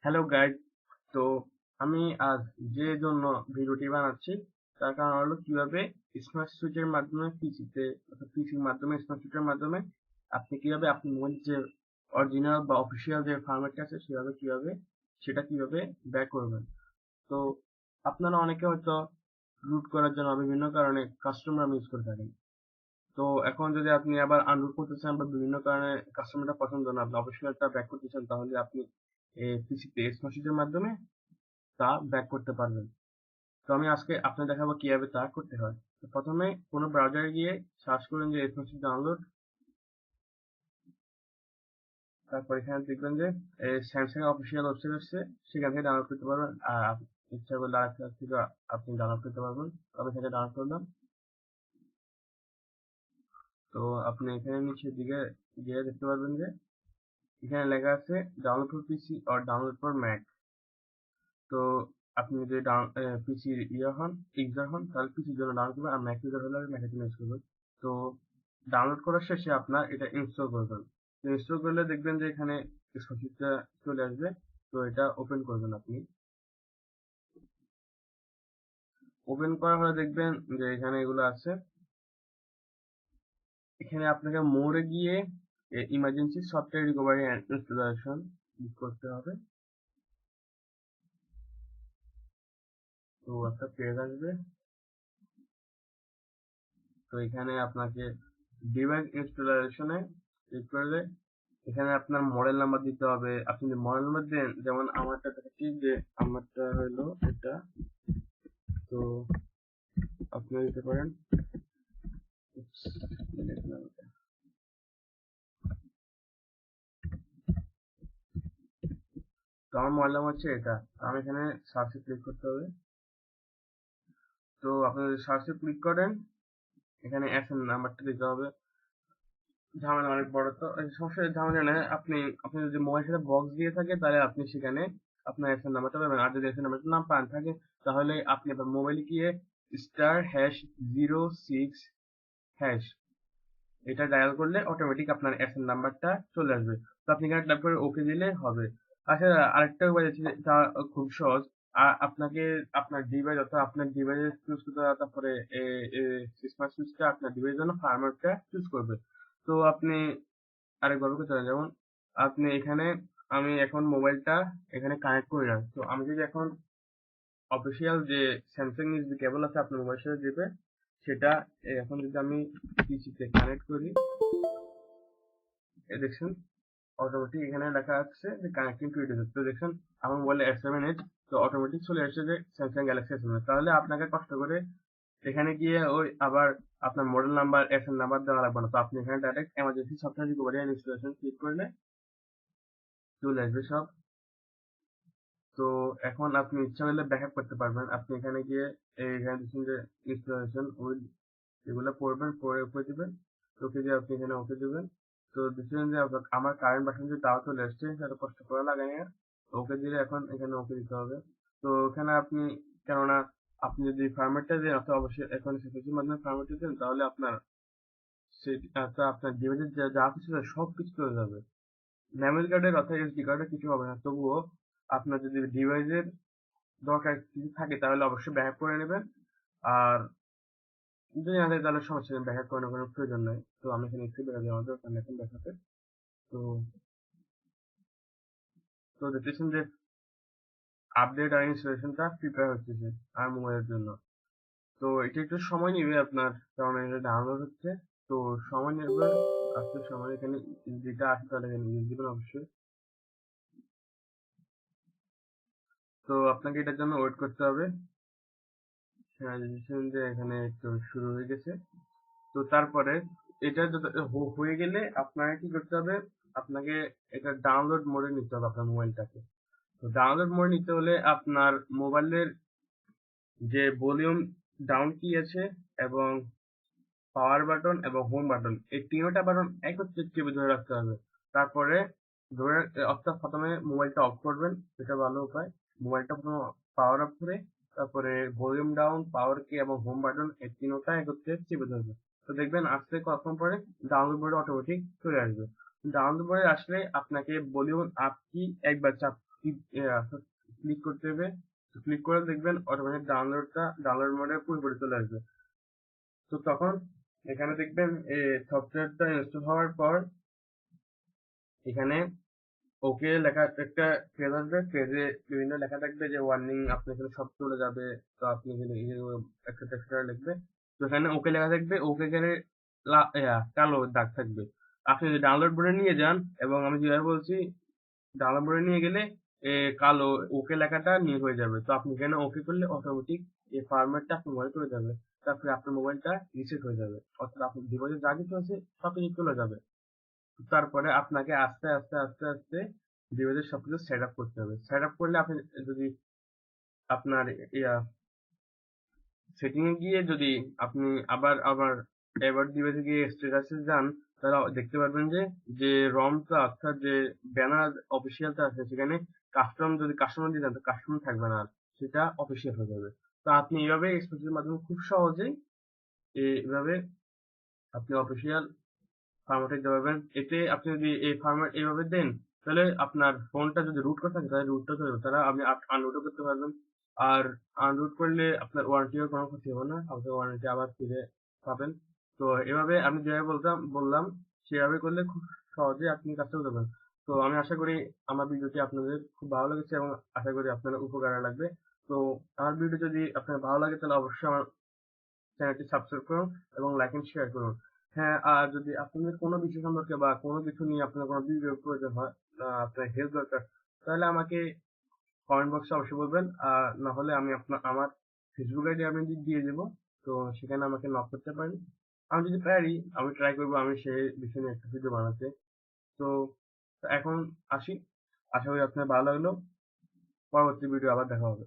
Hello guide. তো আমি আজ যে জন্য ভিডিওটি বানাচ্ছি তার কারণ হলো কিভাবে স্মার্ট সুইচের মাধ্যমে পিসিতে অর্থাৎ পিসির মাধ্যমে স্মার্ট সুইচের মাধ্যমে আপনি কিভাবে আপনি মোবাইল যে অরিজিনাল বা অফিসিয়াল যে ফরম্যাটটা আছে সেটা কিভাবে ব্যাক করবেন। তো আপনারা অনেকে হয়তো রুট করার জন্য বিভিন্ন কারণে কাস্টমার ইউজ করে থাকেন। তো এখন যদি আপনি আবার আনরুট করতে চান বা বিভিন্ন কারণে কাস্টমারটা পছন্দ না, আপনি অফিসিয়ালটা ব্যাক করতে চান, তাহলে আপনি পিসিতে স্মার্ট সুইচের মাধ্যমে তা ব্যাক করতে পারবেন। তো আমি আজকে আপনাদের দেখাবো কিভাবে তা করতে হয়। তো প্রথমে কোনো ব্রাউজারে গিয়ে সার্চ করুন যে স্মার্ট ডাউনলোড। তারপর এখানে দেখবেন যে স্যামসাং অফিসিয়াল ওয়েবসাইট আসছে, সেখান থেকে ডাউনলোড করতে পারবেন। আর ইচ্ছা করলে আরেকটা থেকে আপনি ডাউনলোড করতে পারবেন। আমি এখানে ডাউনলোড করলাম। তো আপনি এখানে নিচের দিকে গিয়ে দেখতে পারবেন যে এখানে লেখা আছে download for PC or download for Mac. তো আপনি যদি পিসির ইউজার হন তাহলে পিসির জন্য ডাউনলোড করবেন, আর ম্যাক ইউজার হলে ম্যাকের জন্য ইউজ করবেন। তো ডাউনলোড করার শেষে আপনার এটা ইনস্টল করবেন। তো ইনস্টল করলে দেখবেন যে এখানে সফটওয়্যারটা চলে আসবে। তো এটা ওপেন করবেন আপনি। ওপেন করার পরে দেখবেন যে এখানে এগুলো আছে। এখানে আপনাকে মোরে গিয়ে emergency software recovery and installation করতে হবে। তো একটা পেজ আসবে। তো এখানে আপনাকে ডিভাইস ইনস্টলেশনে ক্লিক করলে এখানে আপনার মডেল নাম্বার দিতে হবে। আপনি যদি মডেল নাম্বার দেন, যেমন আমারটা দেখাচ্ছি যে আমারটা হলো এটা। তো আপনি দিতে পারেন। তো আমার মডেল নাম্বার হচ্ছে এটা। আমি এখানে সার্চে ক্লিক করতে হবে। তো আপনি যদি সার্চে ক্লিক করেন, এখানে এসএন নাম্বারটা দিতে হবে। ঝামেলা অনেক বড়, তো সমস্যা ঝামেলা নেই। আপনি আপনি যদি মোবাইল সাথে বক্স দিয়ে থাকে তাহলে আপনি সেখানে আপনার এসএন নাম্বারটা পাবেন। আর যদি এসএন নাম্বারটা না পান থাকে তাহলে আপনি আপনার মোবাইলে গিয়ে *#06# এটা ডায়াল করলে অটোমেটিক আপনার এসএন নাম্বারটা চলে আসবে। তো আপনি এখানে ট্যাপ করে ওকে দিলে হবে। আচ্ছা, আরেকটা উপায় আছে যেটা খুব সহজ। আপনাকে আপনার ডিভাইস অর্থাৎ আপনার ডিভাইস চুজ করতে হবে, তারপরে স্মার্ট সুইচটা আপনার ডিভাইসের জন্য ফার্মওয়্যারটা চুজ করবে। তো আপনি আরেকবার করতে পারেন, যেমন আপনি এখানে আমি এখন মোবাইলটা এখানে কানেক্ট করি না। তো আমি যদি এখন অফিসিয়াল যে স্যামসাং ইউএসবি কেবল আছে আপনার মোবাইলের সাথে দিবে, সেটা এখন যদি আমি পিসিতে কানেক্ট করি, দেখছেন অটোমেটিক এখানে লেখা আছে যে কানেক্টিং টু ডিভাইস। তো দেখছেন আমার মোবাইলে S7 Edge, তো অটোমেটিক চলে আসছে যে স্যামসাং গ্যালাক্সি S7। তাহলে আপনাকে কষ্ট করে এখানে গিয়ে ওই আবার আপনার মডেল নাম্বার এসএন নাম্বার দেওয়া লাগবে না। তো আপনি এখানে direct emergency software recovery and installation click করলে চলে আসবে সব। তো এখন আপনি ইচ্ছা করলে ব্যাকআপ করতে পারবেন। আপনি এখানে গিয়ে এখানে দেখছেন যে ইনস্টলেশন ওই এগুলো পড়বেন, পড়ে ওকে দিবেন। ওকে দিয়ে আপনি এখানে ওকে দিবেন। তো দেখছেন যে আমার কারেন্ট ভার্সন যে তাও চলে আসছে, সেটা কষ্ট করা লাগে না। ওকে দিলে এখন এখানে ওকে দিতে হবে। তো এখানে আপনি, কেননা আপনি যদি ফার্মেটটা দেন অথবা অবশ্যই এখন সেটির মাধ্যমে ফার্মেটটা দেন, তাহলে আপনার আপনার ডিভাইসের যা কিছু আছে সব কিছু চলে যাবে। মেমোরি কার্ডের অর্থাৎ এসডি কার্ডের কিছু হবে না। তবুও আপনার যদি ডিভাইসের দরকার কিছু থাকে তাহলে অবশ্যই ব্যাকআপ করে নেবেন। আর যদি না থাকে তাহলে সমস্যা নেই, ব্যাকআপ করানোর কোনো প্রয়োজন নাই। তো আমি এখানে একটু বেরোবো, আমাদের ওখানে এখন দেখাতে। তো তো দেখতেছেন যে আপডেট আর ইনস্টলেশনটা প্রিপেয়ার হচ্ছে আর মোবাইলের জন্য। তো এটা একটু সময় নিবে আপনার, কারণ এটা ডাউনলোড হচ্ছে। তো সময় নেবে, আসতে সময় এখানে যেটা আসে তাহলে এখানে নিয়ে দিবেন অবশ্যই। তো আপনাকে এটার জন্য ওয়েট করতে হবে। হ্যাঁ, দেখছেন যে এখানে একটু শুরু হয়ে গেছে। তো তারপরে এটা যত হয়ে গেলে আপনাকে কি করতে হবে, আপনাকে এটা ডাউনলোড মোডে নিতে হবে আপনার মোবাইলটাকে। তো ডাউনলোড মোড নিতে হলে আপনার মোবাইলের যে ভলিউম ডাউন কি আছে এবং পাওয়ার বাটন এবং হোম বাটন, এই তিনটা বাটন একত্রে চেপে ধরে রাখতে হবে। তারপরে ধরে অর্থাৎ প্রথমে মোবাইলটা অফ করবেন, এটা ভালো উপায়। মোবাইলটা প্রথমে পাওয়ার অফ করে তারপরে ভলিউম ডাউন, পাওয়ার কি এবং হোম বাটন এই তিনটা একত্রে চেপে ধরবে। তো দেখবেন আস্তে কতক্ষণ পরে ডাউনলোড বোর্ডে অটোমেটিক চলে আসবে। ডাউনলোড বোর্ডে আসলে আপনাকে ভলিউম আপ কি একবার চাপ ক্লিক করতে হবে। তো ক্লিক করে দেখবেন অটোমেটিক ডাউনলোড মোডে পুরোপুরি চলে আসবে। তো তখন এখানে দেখবেন সফটওয়্যারটা ইনস্টল হওয়ার পর এখানে ওকে লেখা একটা পেজ আসবে, পেজে বিভিন্ন লেখা থাকবে যে ওয়ার্নিং, আপনি এখানে সব চলে যাবে। তো আপনি এখানে একটা টেক্সট লিখবে। তো এখানে ওকে লেখা থাকবে, ওকে এখানে কালো দাগ থাকবে। আপনি যদি ডাউনলোড করে নিয়ে যান, এবং আমি যেভাবে বলছি ডাউনলোড করে নিয়ে গেলে কালো ওকে লেখাটা নীল হয়ে যাবে। তো আপনি এখানে ওকে করলে অটোমেটিক এই ফরম্যাটটা আপনার মোবাইল চলে যাবে। তারপরে আপনার মোবাইলটা রিসেট হয়ে যাবে, অর্থাৎ আপনার ডিভাইসে যা কিছু আছে সব কিছু চলে যাবে। তারপরে আপনাকে আস্তে আস্তে আস্তে আস্তে ডিভাইসের সবকিছু সেট আপ করতে হবে। সেট আপ করলে আপনি যদি আপনার ইয়া সেটিং এ গিয়ে যদি আপনি আবার আবার এবার ডিভাইসে গিয়ে স্ট্যাটাসে যান, তাহলে দেখতে পারবেন যে যে রমটা অর্থাৎ যে ব্যানার অফিসিয়ালটা আছে সেখানে কাস্টম যদি কাস্টমার দিয়ে যান, তো কাস্টমার থাকবে না আর, সেটা অফিসিয়াল হয়ে যাবে। তো আপনি এইভাবে এক্সপ্রেসের মাধ্যমে খুব সহজেই এইভাবে আপনি অফিসিয়াল ফরম্যাটে দিতে পারবেন। এতে আপনি যদি এই ফরম্যাট এইভাবে দেন, তাহলে আপনার ফোনটা যদি রুট করে থাকে তাহলে রুটটা চলে যাবে, তাহলে আপনি আনরুটও করতে পারবেন। আর আনরুট করলে আপনার ওয়ারেন্টিও কোনো ক্ষতি হবে না, আপনি ওয়ারেন্টি আবার ফিরে পাবেন। তো এভাবে আমি যেভাবে বললাম সেভাবে করলে খুব সহজেই আপনি কাজটা করতে পারবেন। তো আমি আশা করি আমার ভিডিওটি আপনাদের খুব ভালো লেগেছে, এবং আশা করি আপনাদের উপকারে লাগবে। তো আমার ভিডিও যদি আপনার ভালো লাগে তাহলে অবশ্যই আমার চ্যানেলটি সাবস্ক্রাইব করুন এবং লাইক এন্ড শেয়ার করুন। হ্যাঁ, আর যদি আপনাদের কোনো বিষয় সম্পর্কে বা কোনো কিছু নিয়ে আপনার কোনো ভিডিওর প্রয়োজন হয়, আপনার হেল্প দরকার, তাহলে আমাকে কমেন্ট বক্সে অবশ্যই বলবেন। আর না হলে আমি আমার ফেসবুক আইডি আমি দিয়ে দেবো। তো সেখানে আমাকে নক করতে পারেন। আমি যদি পারি আমি ট্রাই করবো আমি সেই বিষয় নিয়ে একটা ভিডিও বানাতে। তো এখন আসি, আশা করি আপনার ভালো লাগলো। পরবর্তী ভিডিও আবার দেখা হবে।